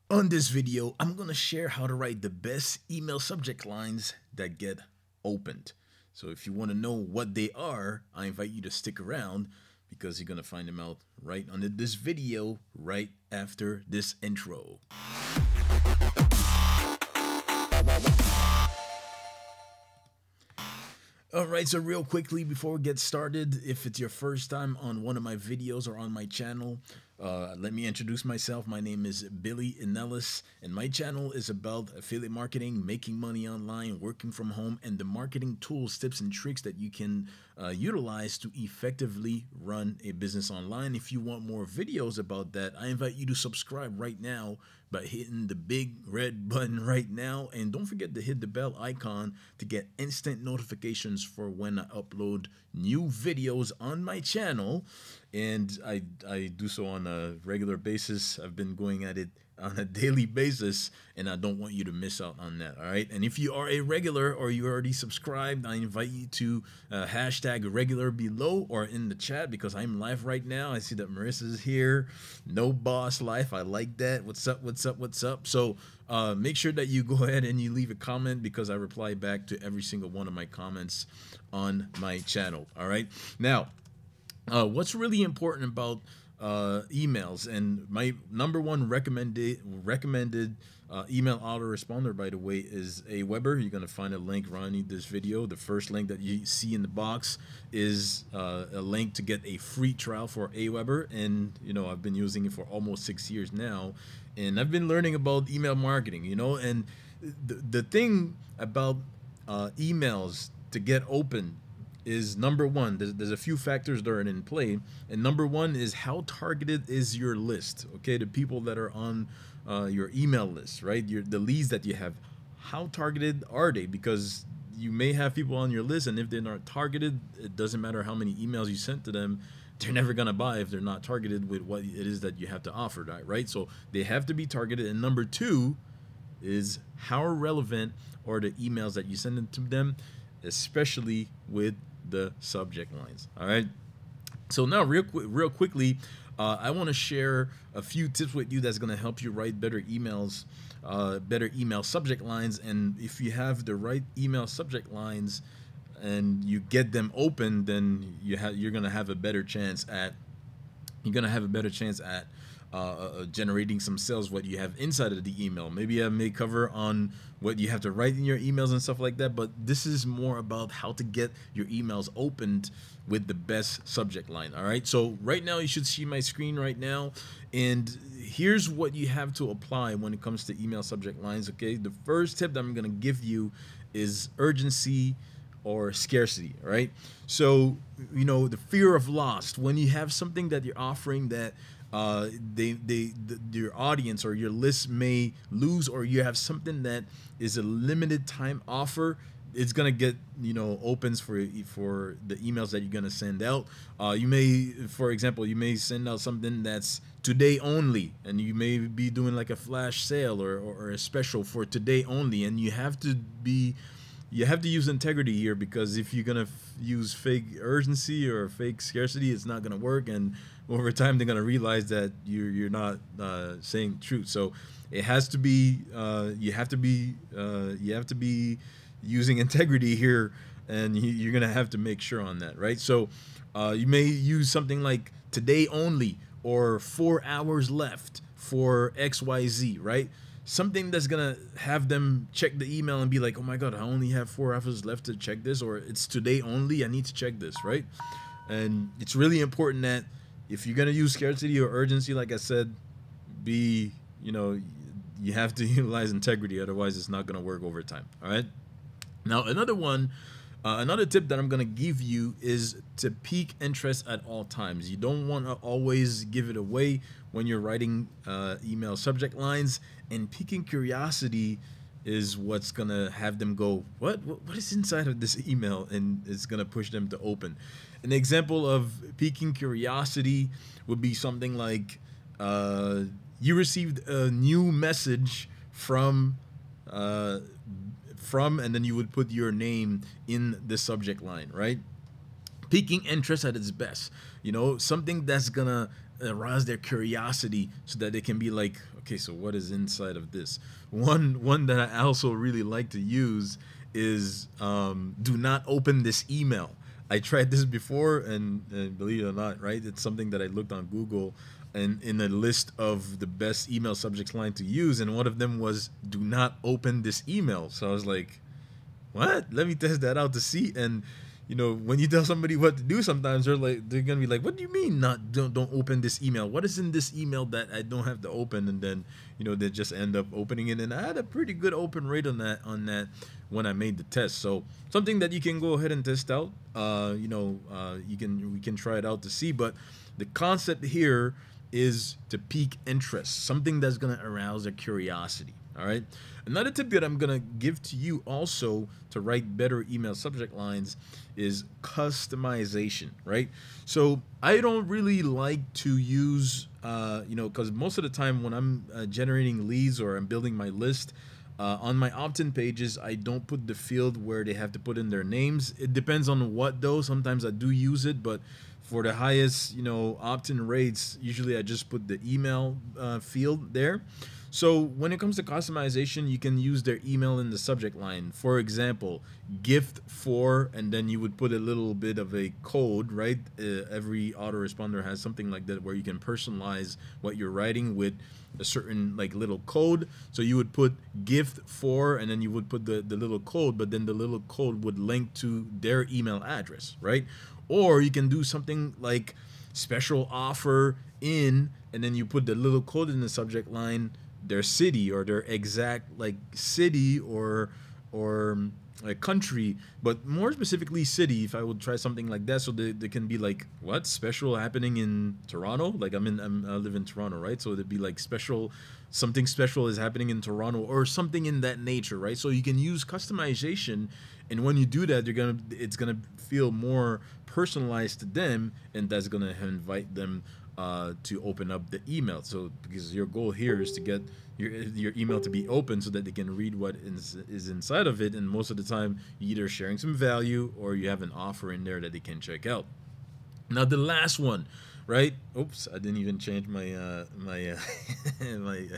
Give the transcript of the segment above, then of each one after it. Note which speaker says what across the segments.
Speaker 1: On this video, I'm going to share how to write the best email subject lines that get opened. So if you want to know what they are, I invite you to stick around because you're going to find them out right under this video right after this intro. Alright, so real quickly before we get started, if it's your first time on one of my videos or on my channel, let me introduce myself. My name is Pique Interest, and my channel is about affiliate marketing, making money online, working from home, and the marketing tools, tips, and tricks that you can utilize to effectively run a business online. If you want more videos about that, I invite you to subscribe right now by hitting the big red button right now, and don't forget to hit the bell icon to get instant notifications for when I upload new videos on my channel. And I do so on a regular basis. I've been going at it on a daily basis, and I don't want you to miss out on that. All right, and if you are a regular or you already subscribed, I invite you to hashtag regular below or in the chat, because I'm live right now. I see that Marissa's here. No boss life, I like that. What's up, what's up, what's up? So make sure that you go ahead and you leave a comment, because I reply back to every single one of my comments on my channel. All right, now what's really important about emails, and my number one recommended email autoresponder, by the way, is Aweber. You're going to find a link right underneath this video. The first link that you see in the box is a link to get a free trial for Aweber, and I've been using it for almost 6 years now, and I've been learning about email marketing, and the thing about emails to get open is, number one, there's a few factors that are in play, and number one is how targeted is your list. Okay, the people that are on your email list, right? The leads that you have, how targeted are they? Because you may have people on your list, and if they're not targeted, it doesn't matter how many emails you sent to them, they're never gonna buy if they're not targeted with what it is that you have to offer, right? So they have to be targeted. And number two is, how relevant are the emails that you send to them, especially with the subject lines. All right, so now real quickly, I want to share a few tips with you that's going to help you write better emails, better email subject lines. And if you have the right email subject lines and you get them open, then you're going to have a better chance at generating some sales. What you have inside of the email, maybe I may cover on what you have to write in your emails and stuff like that, but this is more about how to get your emails opened with the best subject line. All right, so right now you should see my screen right now, and here's what you have to apply when it comes to email subject lines. Okay, the first tip that I'm going to give you is urgency or scarcity. Right, so the fear of loss. When you have something that you're offering that your audience or your list may lose, or you have something that is a limited time offer, it's gonna get opens for the emails that you're gonna send out. You may, for example, you may send out something that's today only, and you may be doing like a flash sale or a special for today only, and you have to use integrity here, because if you're gonna use fake urgency or fake scarcity, it's not gonna work, and over time they're gonna realize that you're not saying truth. So it has to be you have to be using integrity here, and you're gonna have to make sure on that, right? So you may use something like today only or 4 hours left for XYZ, right? Something that's gonna have them check the email and be like, oh my god, I only have 4 hours left to check this, or it's today only, I need to check this, right? And it's really important that if you're gonna use scarcity or urgency, like I said, you have to utilize integrity, otherwise it's not gonna work over time. All right, now another tip that I'm gonna give you is to pique interest at all times. You don't want to always give it away when you're writing email subject lines, and piquing curiosity is what's gonna have them go, what is inside of this email, and it's gonna push them to open. An example of piquing curiosity would be something like, you received a new message from, and then you would put your name in the subject line, right? Piquing interest at its best. Something that's gonna arouse their curiosity so that they can be like, okay, so what is inside of this? One that I also really like to use is do not open this email. I tried this before, and believe it or not, right? It's something that I looked on Google and in a list of the best email subject line to use, and one of them was do not open this email. So I was like, what? Let me test that out to see. And when you tell somebody what to do, sometimes they're gonna be like, what do you mean don't open this email? What is in this email that I don't have to open? And then they just end up opening it. And I had a pretty good open rate on that when I made the test. So something that you can go ahead and test out. We can try it out to see. But the concept here is to pique interest, something that's gonna arouse their curiosity. All right. Another tip that I'm going to give to you also to write better email subject lines is customization, right? So I don't really like to use, because most of the time when I'm generating leads or I'm building my list, on my opt-in pages, I don't put the field where they have to put in their names. It depends on what though. Sometimes I do use it, but for the highest, opt-in rates, usually I just put the email field there. So when it comes to customization, you can use their email in the subject line. For example, gift for, and then you would put a little bit of a code, right? Every autoresponder has something like that where you can personalize what you're writing with a certain little code. So you would put gift for, and then you would put the little code, but then the little code would link to their email address, right? Or you can do something like special offer in, and then you put the little code in the subject line, their city or their exact city or country, but more specifically city. If I would try something like that, so they can be like, what special happening in Toronto? Like I live in Toronto, right? So it'd be like something special is happening in Toronto or something in that nature, right? So you can use customization, and when you do that, it's gonna feel more personalized to them, and that's gonna invite them to open up the email. So because your goal here is to get your email to be open so that they can read what is inside of it, and most of the time you're either sharing some value or you have an offer in there that they can check out. Now the last one, right? Oops, I didn't even change my my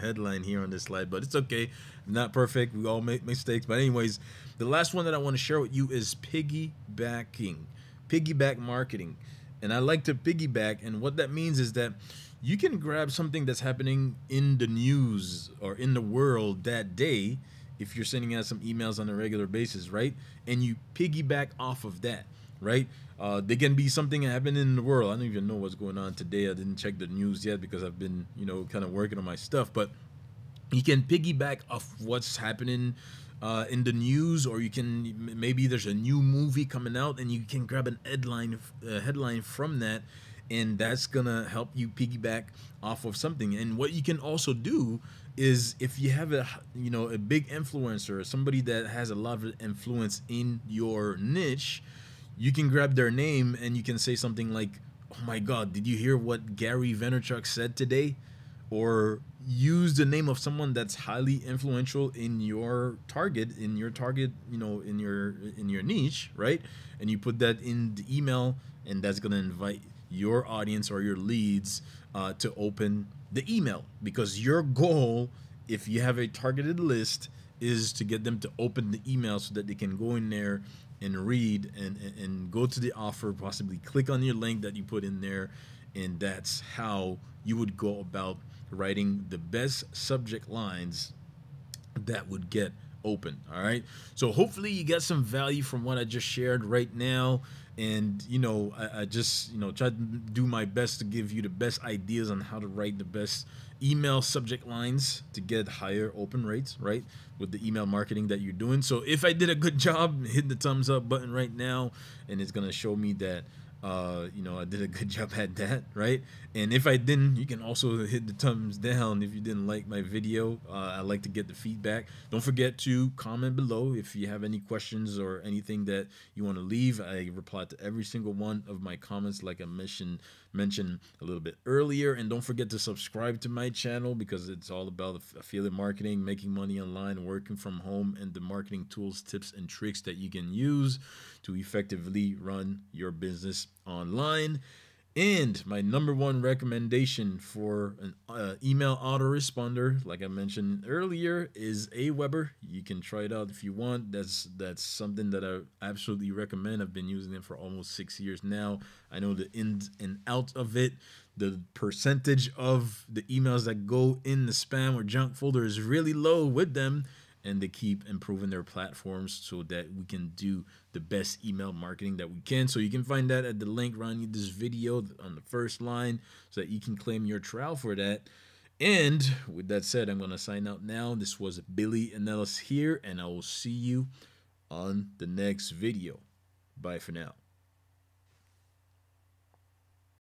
Speaker 1: headline here on this slide, but it's okay. Not perfect. We all make mistakes. But anyways, the last one that I want to share with you is piggyback marketing. And I like to piggyback, and what that means is that you can grab something that's happening in the news or in the world that day, if you're sending out some emails on a regular basis, right? And you piggyback off of that, right? They can be something happening in the world. I don't even know what's going on today. I didn't check the news yet because I've been, kind of working on my stuff. But you can piggyback off what's happening in the news, or you can maybe there's a new movie coming out and you can grab an headline from that, and that's gonna help you piggyback off of something. And what you can also do is, if you have a big influencer, somebody that has a lot of influence in your niche, you can grab their name and you can say something like, oh my god, did you hear what Gary Vaynerchuk said today? Or use the name of someone that's highly influential in your target, in your niche, right? And you put that in the email, and that's gonna invite your audience or your leads to open the email, because your goal, if you have a targeted list, is to get them to open the email so that they can go in there and read and go to the offer, possibly click on your link that you put in there. And that's how you would go about writing the best subject lines that would get open. All right. So hopefully you get some value from what I just shared right now. And, I just, try to do my best to give you the best ideas on how to write the best email subject lines to get higher open rates, right? With the email marketing that you're doing. So if I did a good job, hit the thumbs up button right now, and it's going to show me that I did a good job at that, right? And if I didn't, you can also hit the thumbs down if you didn't like my video. I like to get the feedback. Don't forget to comment below if you have any questions or anything that you want to leave. I reply to every single one of my comments, like I mentioned a little bit earlier. And don't forget to subscribe to my channel, because it's all about affiliate marketing, making money online, working from home, and the marketing tools, tips, and tricks that you can use to effectively run your business online. And my number one recommendation for an email autoresponder, like I mentioned earlier, is Aweber. You can try it out if you want. That's something that I absolutely recommend. I've been using it for almost 6 years now. I know the ins and outs of it. The percentage of the emails that go in the spam or junk folder is really low with them, and they keep improving their platforms so that we can do the best email marketing that we can. So you can find that at the link around this video on the first line so that you can claim your trial for that. And with that said, I'm going to sign out now. This was Billy and Ellis here, and I will see you on the next video. Bye for now.